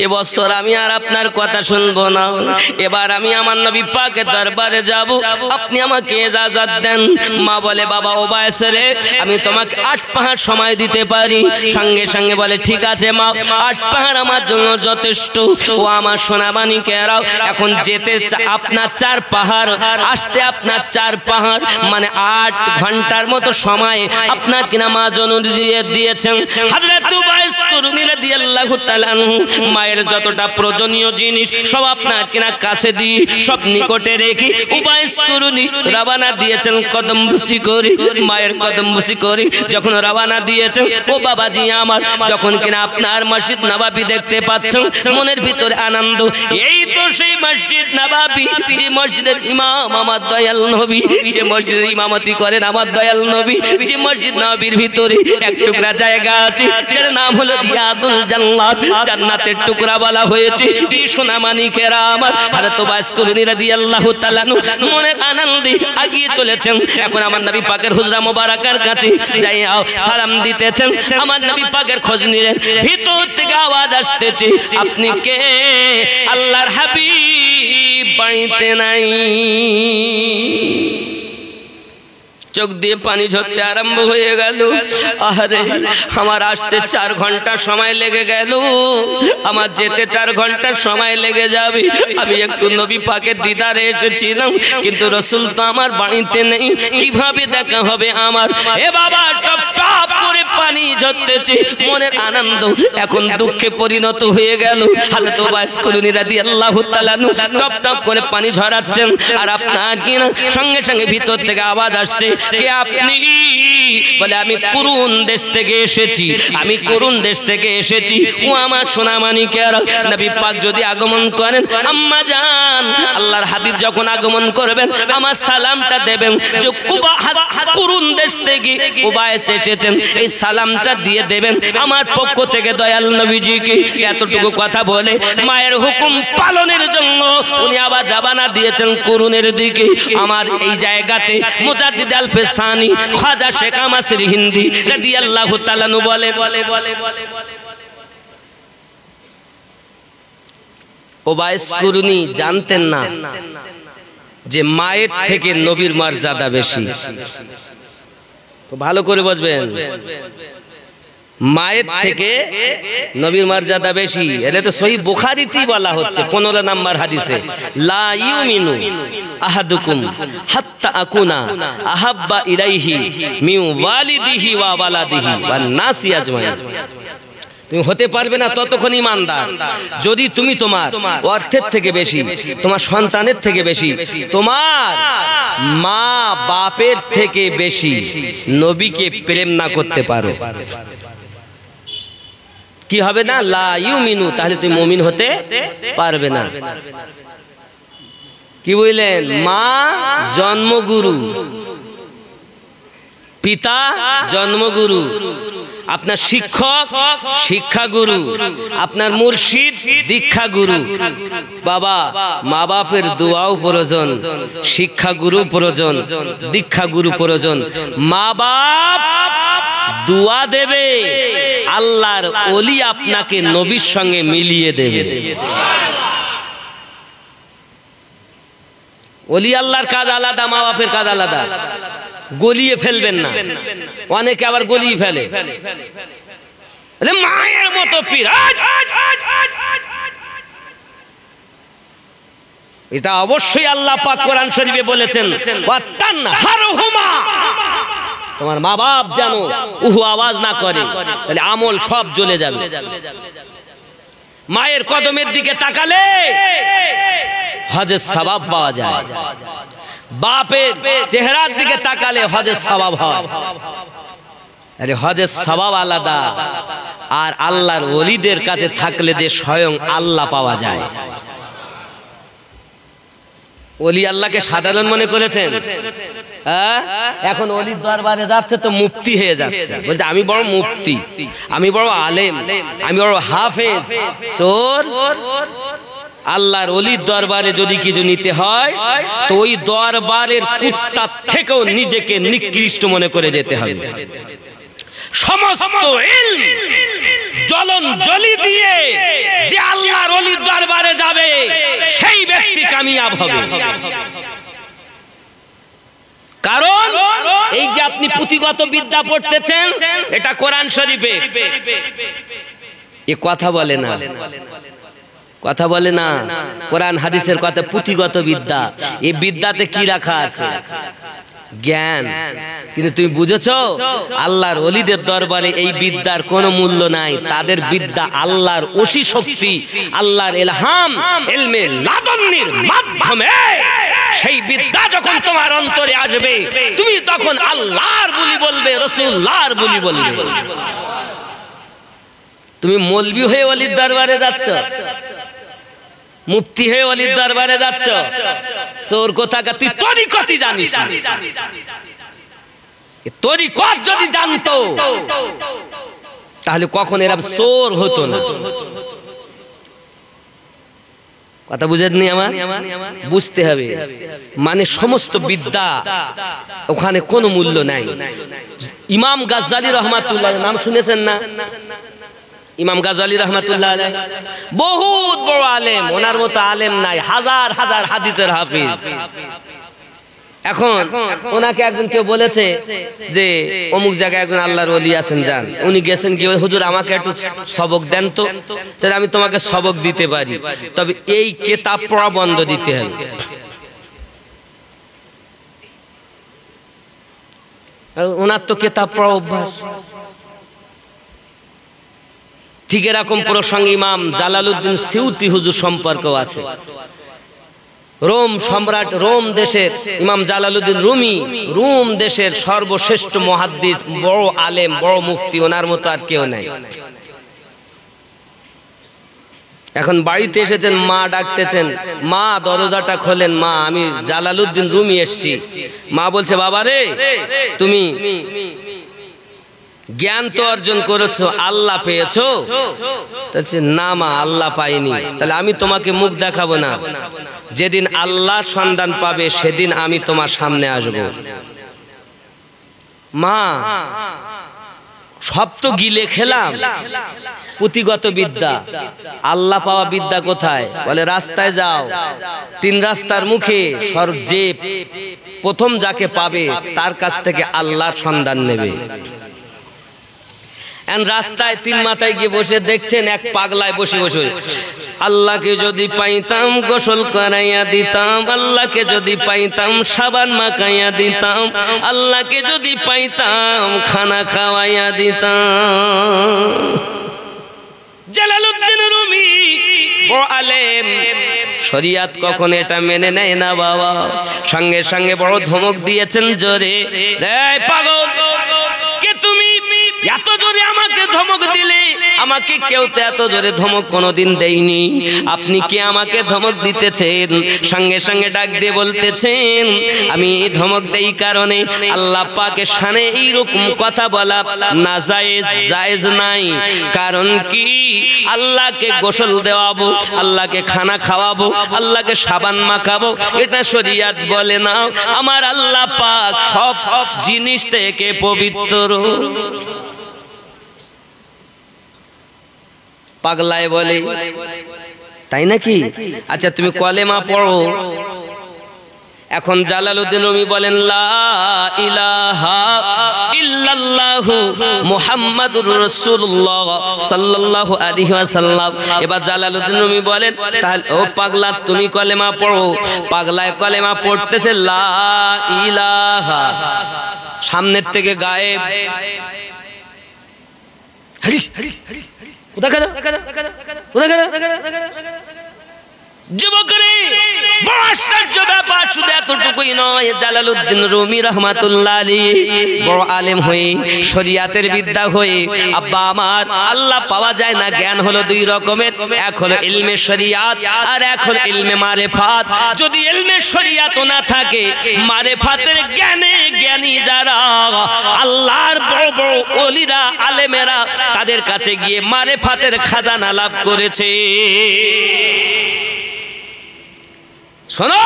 এবছর আমি আর আপনার কথা শুনবো না, এবার আমি আমার নবী পাকের দরবারে যাব, আপনি আমাকে ইজাজত দেন। মা বলে, বাবা উবাইস রে, আমি তোমাকে 8 পাহাড় সময় দিতে পারি। সঙ্গে সঙ্গে বলে, ঠিক আছে মা, 8 পাহাড় আমার জন্য যথেষ্ট। ও আমার সোনা মানিকেরাও, এখন যেতে আপনার 4 পাহাড়, আসতে আপনার 4 পাহাড়, মানে 8 ঘন্টার মতো সময় আপনার কিনা মা জননী দিয়েছেন। হযরত উবাইস কুরুনি রাদিয়াল্লাহু তাআলা আনহু মায়ের যতটা প্রয়োজনীয় জিনিস সব আপনার কিনা কাছে দিয়ে সব নিকটে রেখে উবাইস কুরুনি রওনা দিয়েছেন কদম বুসি করে, মায়ের কদম বুসি করে যখন রওনা দিয়েছেন। ও বাবাজি আমার, যখন কিনা আপনার মসজিদ নববী দেখতে পাচ্ছেন, মনের ভিতরে আনন্দ। এই তো সেই মসজিদ নববী, যে মসজিদের ইমাম আমার দয়াল নবী, যে মসজিদে ইমামতি করেন আমার দয়াল নবী, যে মসজিদ নববীর ভিতরে এক টুকরা জায়গা আছে যার নাম হলো রিয়াদুল জান্নাত, জান্নাতের টুকরা বলা হয়েছে। এই সোনা মানিকেরা আমার, হযরত উবাইস কুরুনি রাদিয়াল্লাহু তাআলা মনের আনন্দে এগিয়ে চলেছেন। এখন আমার নবী পাকের হুজরা মোবারকার কাছে যাইয়া সালাম দিতেছেন। আমার নবী পাকের খোঁজ নিলেন, ভিতর থেকে আওয়াজ আসতেছে, আপনি কে? আল্লাহর হাবিব বাড়িতে নাই। চোখ দিয়ে পানি ঝরতে আরম্ভ হয়ে গেল। আরে আমার আসতে 4 ঘন্টা সময় লেগে গেল, আমার যেতে 4 ঘন্টা সময় লেগে যাবে। আমি একটু নবী পাকের দিদারে এসেছিলাম, কিন্তু রাসূল তো আমার বাড়িতে নেই, কিভাবে দেখা হবে আমার? এ বাবা, টপ টপ করে পানি ঝরতেছে, মনের আনন্দ এখন দুঃখে পরিণত হয়ে গেল। হযরত উবাইস কুরুনি রাদিয়াল্লাহু তাআলা টপ টপ করে পানি ঝরাচ্ছেন, আর আপনার কিনা সঙ্গে সঙ্গে ভিতর থেকে আওয়াজ আসছে, কে আপনি? বলে, আমি কুরুন দেশ থেকে এসেছি, আমি কুরুন দেশ থেকে এসেছি। ও আমার সোনা মানিকেরা, নবী পাক যদি আগমন করেন, আম্মা জান আল্লাহর হাবিব যখন আগমন করবেন, আমার সালামটা দেবেন যে কুরুন দেশ দেশ থেকে উবাইস এসেছেন, এই সালামটা দিয়ে দেবেন আমার পক্ষ থেকে দয়াল নবীজিকে। এতটুকু কথা বলে মায়ের হুকুম পালনের জন্য উনি আবার রওনা দিয়েছেন কুরুনের দিকে। আমার এই জায়গাতে মুজাদ্দিদ আল ফেসানি খাজা শেখ আমাসির হিন্দি রাদিয়াল্লাহু তাআলা আনহু বলে, উবাইস কুরুনি জানতেন না যে মায়ের থেকে নবীর মর্যাদা বেশি। তো ভালো করে বুঝবেন, মায়ের থেকে নবীর মর্যাদা বেশি। এটা তো সহিহ বুখারীতেই বলা হচ্ছে 15 নম্বর হাদিসে, লা ইউমিনু আহাদুকুম হাত্তা আকুনা আহাব্বা ইলাইহি মিন ওয়ালিদিহি ওয়া ওয়ালাদিহি ওয়ান নাসি আজমাইন। তুমি হতে পারবে না ততক্ষণ ইমানদার যদি তুমি তোমার অর্থের থেকে বেশি, তোমার সন্তানের থেকে বেশি, তোমার মা বাপের থেকে বেশি নবীকে প্রেম না করতে পারো। কি হবে না? লা ইউমিনু, তাহলে তুমি মুমিন হতে পারবে না। কি বললেন? মা জন্মগুরু, পিতা জন্মগুরু, আপনার শিক্ষক শিক্ষাগুরু, আপনার মুর্শিদ দীক্ষাগুরু। বাবা মা বাপের দোয়াও প্রয়োজন, শিক্ষাগুরু প্রয়োজন, দীক্ষাগুরু প্রয়োজন। মা বাপ দোয়া দেবে, আল্লাহর ওলি আপনাকে নবীর সঙ্গে মিলিয়ে দেবে। ওলি আল্লাহর কাজ আলাদা, মা বাপের কাজ আলাদা। গলিয়ে ফেলবেন না, অনেকে আবার গলিয়ে ফেলে মায়ের মতো পীর। এটা অবশ্যই আল্লাহ পাক কোরআন শরীফে বলেছেন, ওয়াতানহারহুমা, তোমার মা বাপ যেন উহু আওয়াজ না করে, তাহলে আমল সব জ্বলে যাবে। মায়ের কদমের দিকে তাকালে হজের সওয়াব পাওয়া যায়, বাপের চেহারার দিকে তাকালে হজের সওয়াব হয়। আরে হজের সওয়াব আলাদা, আর আল্লাহর ওলিদের কাছে থাকলে যে স্বয়ং আল্লাহ পাওয়া যায়। ওলি আল্লাহকে সাধারণ মনে করেছেন? এখন ওলির দরবারে যাচ্ছে তো মুফতি হয়ে যাচ্ছে, বলছে আমি বড় মুফতি, আমি বড় আলেম, আমি বড় হাফেজ। চোর! আল্লাহর ওলির দরবারে যদি কিছু নিতে হয় তো ওই দরবারের কুত্তা থেকেও নিজেকে নিকৃষ্ট মনে করে যেতে হবে। সমস্ত ইলম জ্বলন জ্বলি দিয়ে যে আল্লাহর ওলির দরবারে যাবে সেই ব্যক্তি কামিয়াব হবে। কারণ এই যে আপনি পুঁথিগত বিদ্যা পড়তেছেন, এটা কোরআন শরীফে এ কথা বলে না, কথা বলে না, কোরআন হাদিসের কথা। পুঁথিগত বিদ্যা, এই বিদ্যাতে কি রাখা আছে? জ্ঞান। কিন্তু তুমি বুঝেছো আল্লাহর ওলিদের দরবারে এই বিদ্যার কোনো মূল্য নাই। তাদের বিদ্যা আল্লাহর ওসি শক্তি, আল্লাহর ইলহাম, ইলমে লাদুন্নির মাধ্যমে সেই বিদ্যা যখন তোমার অন্তরে আসবে, তুমি তখন আল্লাহর বুলি বলবে, রাসূলুল্লাহর বুলি বলবে। তুমি মৌলবি হয়ে ওলির দরবারে যাচ্ছ, মুফতি হয়ে ওলির দরবারে যাচ্ছ, চোর কোথাকার, তুই তরিকতই জানিস না। তরিকত যদি জানতো তাহলে কখন এরা চোর হতো না। কথা বুঝেননি আমার? বুঝতে হবে, মানে সমস্ত বিদ্যা ওখানে কোনো মূল্য নাই। ইমাম গাজ্জালী রহমাতুল্লাহ নাম শুনেছেন না? ইমাম গাজ্জালী রহমাতুল্লাহ আলাইহি বহুত বড় আলেম, ওনার মতো আলেম নাই, হাজার হাজার হাদিসের হাফিজ। এখন ওনাকে একজন কেউ বলেছে যে অমুক জায়গায় একজন আল্লাহর ওলি আছেন, যান। উনি গেছেন, কি হুজুর আমাকে একটু সবক দেন তো। তাহলে আমি তোমাকে সবক দিতে পারি, তবে এই কিতাব পড়া বন্ধ দিতে হবে। ওনার তো কিতাব পড়া অভ্যাস। ঠিক এরকম প্রসঙ্গ ইমাম জালালউদ্দিন সিউতি হুজুর সম্পর্কেও আছে। রোম সম্রাট, রোম দেশের ইমাম জালালউদ্দিন রুমি, রোম দেশের সর্বশ্রেষ্ঠ মুহাদ্দিস, বড় আলেম, বড় মুফতি, ওনার মতো আর কেউ নাই। এখন বাড়িতে এসেছেন, মা ডাকতেছেন, মা দরজাটা খোলেন, মা আমি জালালউদ্দিন রুমি এসেছি। মা বলছে, বাবা রে তুমি জ্ঞান তো অর্জন করেছো, আল্লাহ পেয়েছো? বলছে, না মা, আল্লাহ পাইনি। তাহলে আমি তোমাকে মুখ দেখাবো না, যেদিন আল্লাহর সন্ধান পাবে সেদিন আমি তোমার সামনে আসব। মা সব তো গিলে খেলাম, পুঁথিগত বিদ্যা, আল্লাহ পাওয়া বিদ্যা কোথায়? বলে রাস্তায় যাও, 3 রাস্তার মুখে যে প্রথম যাকে পাবে তার কাছ থেকে আল্লাহর সন্ধান নেবে। রাস্তায় 3 মাথায় গিয়ে বসে দেখছেন এক পাগলায় বসে বসে, আল্লাহকে যদি পাইতাম গোসল করাইয়া দিতাম, আল্লাহকে যদি পাইতাম সাবান মাখাইয়া দিতাম, আল্লাহকে যদি পাইতাম খানা খাওয়াইয়া দিতাম। জালালউদ্দিন রুমি বড় আলেম, শরিয়াত কখন এটা মেনে নেয় না বাবা। সঙ্গে সঙ্গে বড় ধমক দিয়েছেন জোরে, এই পাগল, কে তুমি? এত জোরে আমাকে ধমক দিলে? আমাকে কেউ তো এত জোরে ধমক কোনোদিন দেয়নি, আপনি কি আমাকে ধমক দিতেছেন? সঙ্গে সঙ্গে ডাক দিয়ে বলতেছেন, আমি ধমক দেই কারণে আল্লাহ পাকের শানে এইরকম কথা বলা নাজায়েজ, জায়েজ নাই। কারণ কি? আল্লাহকে গোসল দেওয়াবো, আল্লাহকে খানা খাওয়াবো, আল্লাহকে সাবান মাখাবো, এটা শরিয়াত বলে না। আমার আল্লাহ পাক সব জিনিস থেকে পবিত্র। পাগলায় বলে, তাই নাকি? আচ্ছা তুমি কলেমা পড়ো। এখন জালালউদ্দিন রুমি বলেন, লা ইলাহা ইল্লাল্লাহু মুহাম্মাদুর রাসূলুল্লাহ সাল্লাল্লাহু আলাইহি ওয়াসাল্লাম। এবার জালালউদ্দিন রুমি বলেন, তাহলে ও পাগলা তুমি কলেমা পড়ো। পাগলায় কলেমা পড়তেছে, লা ইলাহা, সামনের থেকে গায়েব। যুবকরে বড় আশ্চর্য ব্যাপার, শুধু এতটুকুই নয়, জালালউদ্দিন রুমি রাহমাতুল্লাহ আলাইহি বড় আলেম হয়ে, শরিয়াতের বিদ্যা হয়ে, আব্বা আমার আল্লাহ পাওয়া যায় না। জ্ঞান হলো 2 রকমের, এক হলো ইলমে শরিয়াত আর এক হলো ইলমে মারিফাত। যদি ইলমে শরিয়াত না থাকে, মারিফাতের জ্ঞানে জ্ঞানী যারা, আল্লাহর বড় বড় ওলিরা, আলেমেরা, তাদের কাছে গিয়ে মারিফাতের খাজানা লাভ করেছে। শোনো,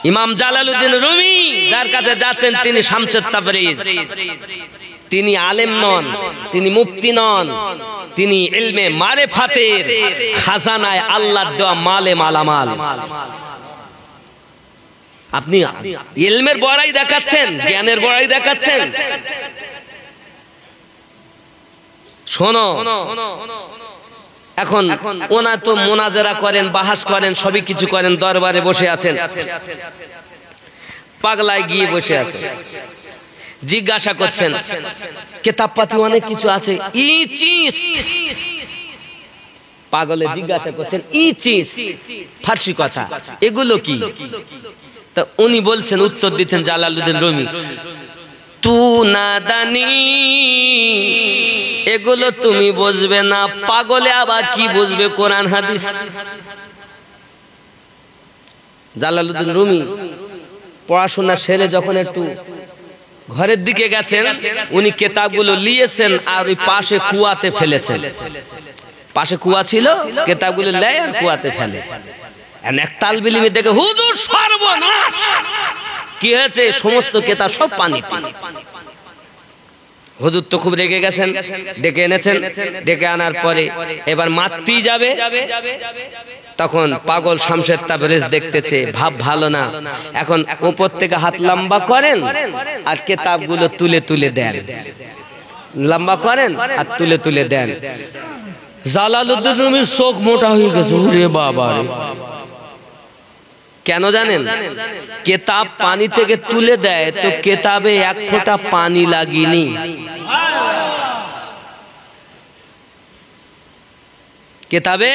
ইমাম জালালউদ্দিন রুমি যার কাছে যাচ্ছেন তিনি শামসুত তাবরিজ। তিনি আলেম নন, তিনি মুফতি নন, তিনি ইলমে মারিফাতের খাজানায় আল্লাহর দেওয়া মালে মালামাল। আপনি ইলমের বড়াই দেখাচ্ছেন, জ্ঞানের বড়াই দেখাচ্ছেন। শোনো, এখন ওনা তো মোনাজারা করেন, বাহাস করেন, সবই কিছু করেন, দরবারে বসে আছেন। পাগলায় গিয়ে বসে আছেন, জিজ্ঞাসা করছেন, কিতাবপাতি অনেক কিছু আছে, ই চিজ। পাগলে জিজ্ঞাসা করছেন, ই চিজ ফার্সি কথা, এগুলো কি? তা উনি বলছেন, উত্তর দিচ্ছেন জালালউদ্দিন রুমি, তু নাদানি, এগুলো তুমি বুঝবে না। পাগলে আবার কি বুঝবে কোরআন হাদিস? জালালউদ্দিন রুমি পড়াশোনা সেরে যখন একটু ঘরের দিকে গেছেন, উনি কিতাবগুলো নিয়েছেন আর ওই পাশে কুয়াতে ফেলেছেন। পাশে কুয়া ছিল, কিতাবগুলো নেয় আর কুয়াতে ফেলে। এক তালবিলিমি দেখে, হুজুর সর্বনাশ, কি হয়েছে? সমস্ত কিতাব সব পানিতে। হুজুর তো খুব রেগে গেছেন, ডেকে এনেছেন। ডেকে আনার পরে এবার মারতেই যাবে, তখন পাগল শামসুত তাবরিজ দেখতেছে ভাব ভালো না। এখন উপর থেকে হাত লম্বা করেন আর কিতাবগুলো তুলে তুলে দেন, লম্বা করেন আর তুলে তুলে দেন। জালালউদ্দিন রুমির চোখ মোটা হয়ে গেছে। ওরে বাবা রে! কেন জানেন? কিতাব পানি থেকে তুলে দেয় তো কিতাবে এক ফোঁটা পানি লাগেনি। কিতাবে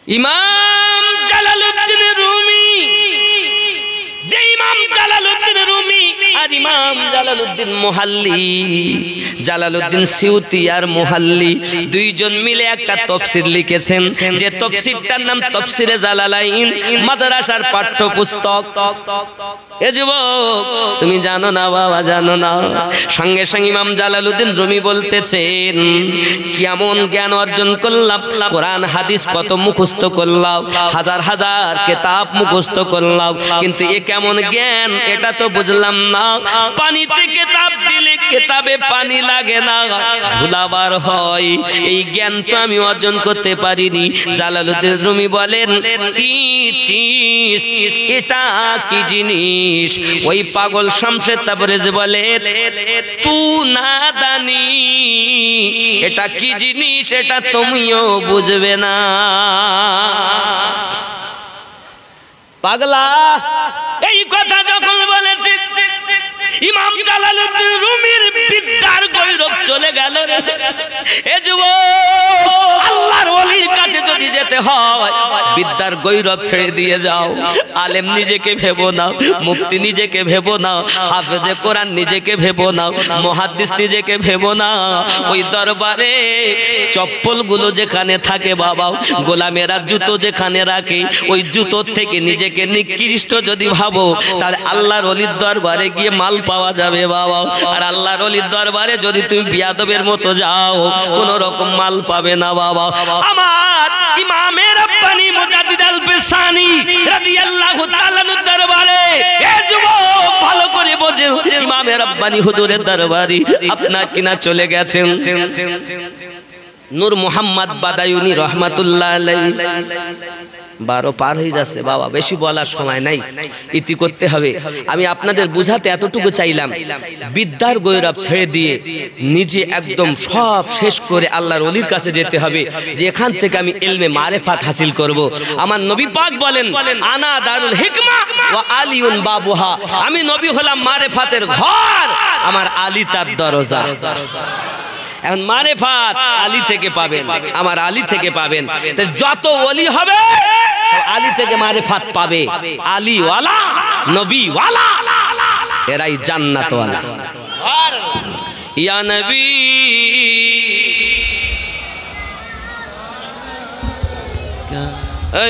ইমাম জালালউদ্দিন রুমি, যে ইমাম জালালউদ্দিন রুমি আর ইমাম জালালউদ্দিন মুহাল্লি, জালালউদ্দিন সিউতি আর মুহাল্লি দুইজন মিলে একটা তাফসীর লিখেছেন, যে তাফসীরটার নাম তাফসীরে জালালাইন, মাদ্রাসার পাঠ্যপুস্তক। এ যুবক, তুমি জানো না বাবা, জানো না? সঙ্গে সঙ্গে ইমাম জালালউদ্দিন রুমি বলতেছেন, কেমন জ্ঞান অর্জন করলাম, কোরআন হাদিস কত মুখস্থ করলাম, হাজার হাজার কিতাব মুখস্থ করলাম, কিন্তু এ কেমন জ্ঞান এটা তো বুঝলাম না। পানিতে কিতাব দিলে কিতাবে পানি লাগে না, ধুলাবার হয়, এই জ্ঞান তো আমি অর্জন করতে পারিনি। জালালউদ্দিন রুমি বলেন, এটা কি জিনিস? ওই পাগল শামসে তাবরেজ বলে, তু না দানি, এটা কি জিনিস এটা তুমিও বুঝবে না। পাগলা এই কথা যখন বলেছে, ইমাম জালালউদ্দিন রুমির বিদ্যার গৌরব চলে গেল। এ যুবক, আল্লাহর ওলির কাছে যদি যেতে হয়, বিদ্যার গৌরব ছেড়ে দিয়ে যাও। আলেম নিজেকে ভেবো না, মুফতি নিজেকে ভেবো না, হাফেজে কোরআন নিজেকে ভেবো না, মুহাদ্দিস নিজেকে ভেবো না। ওই দরবারে চপ্পলগুলো যেখানে থাকে বাবা, গোলামেরা জুতো যেখানে রাখে, ওই জুতোর থেকে নিজেকে নিকৃষ্ট যদি ভাবো, তাহলে আল্লাহর ওলির দরবারে গিয়ে মাল পাওয়া যাবে বাবা। আর আল্লাহর ওলির দরবারে যদি তুমি বিয়াদবের মতো যাও, কোন রকম মাল পাবে না বাবা। আমার ইমামে রাব্বানি মুজাদ্দিদ আল বিসানি রাদিয়াল্লাহু তাআলা দরবারে, এ যুবক ভালো করে বোঝো, ইমামে রাব্বানি হুজুরের দরবারে আপনার কিনা চলে গেছেন নূর মোহাম্মদ বাদায়ুনি রহমাতুল্লাহ আলাইহি। 12 পার হয়ে যাচ্ছে বাবা, বেশি বলার সময় নাই, ইতি করতে হবে। আমি আপনাদের বুঝাতে এতটুকু চাইলাম, বিদ্যার গৌরব ছেড়ে দিয়ে নিজে একদম সব শেষ করে আল্লাহর ওলির কাছে যেতে হবে, যে এখান থেকে আমি ইলমে মারিফাত হাসিল করব। আমার নবী পাক বলেন, আনা দারুল হিকমা ওয়া আলিউন বাবুহা, আমি নবী হলাম মারিফাতের ঘর, আমার আলী তার দরজা। এখন মারিফাত আলী থেকে পাবেন, আমার আলী থেকে পাবেন। যত ওলি হবে আলী থেকে মারিফাত পাবে। আলী ওয়ালা, নবী ওয়ালা, এরাই জান্নাত ওয়ালা। ইয়া নবী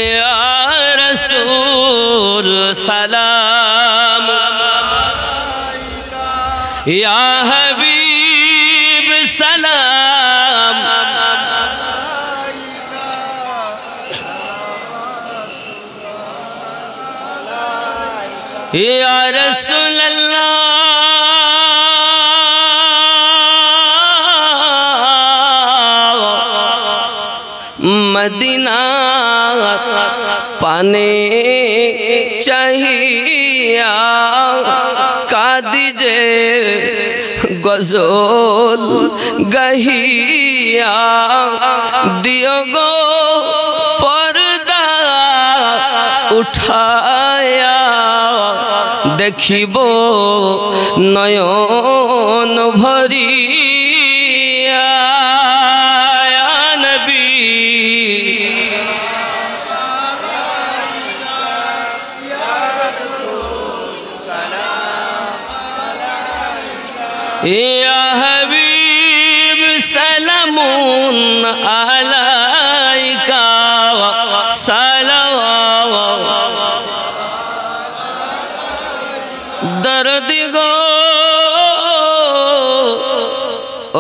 ইয়া রাসূল সালাম, ইয়া হাবিব সালাম, ইয়া রাসূলুল্লাহ মদিনা পানে चाहिया कादिजे गजल गहिया दियो गो पर्दा उठाया देखिबो नयन भरिया नबी या हबीब सलामुन अलैका सलावत दर्द गो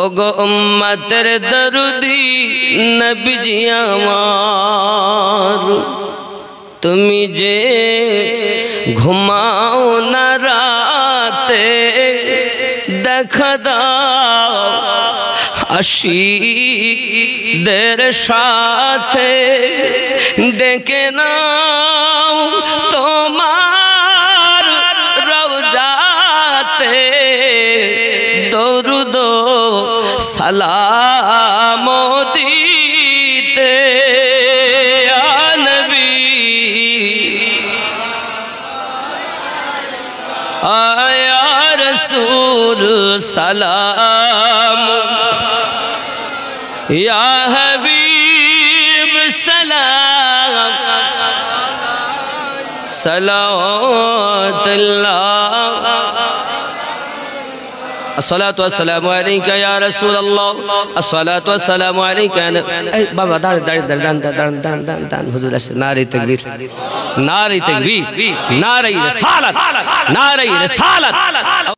ओगो उम्मतेर दर्दी नबी जी आमार तुमी जे घुमाओ न राते দেখা দাও আশিকদের সাথে ডেকে নাও তোমার রওজাতে দরুদ সালাম দিতে ইয়া নবী আয়া रसूल सलाम या हबीब सलाम सलावतुल्लाह আসসালাতু ওয়াসসালামু আলাইকা ইয়া রাসূলুল্লাহ, আসসালাতু ওয়াসসালামু আলাইকা। এই বাবা দাঁড়ান হুজুর আসছে। নারে তাকবীর, নারে তাকবীর, নারে রিসালাত, নারে রিসালাত।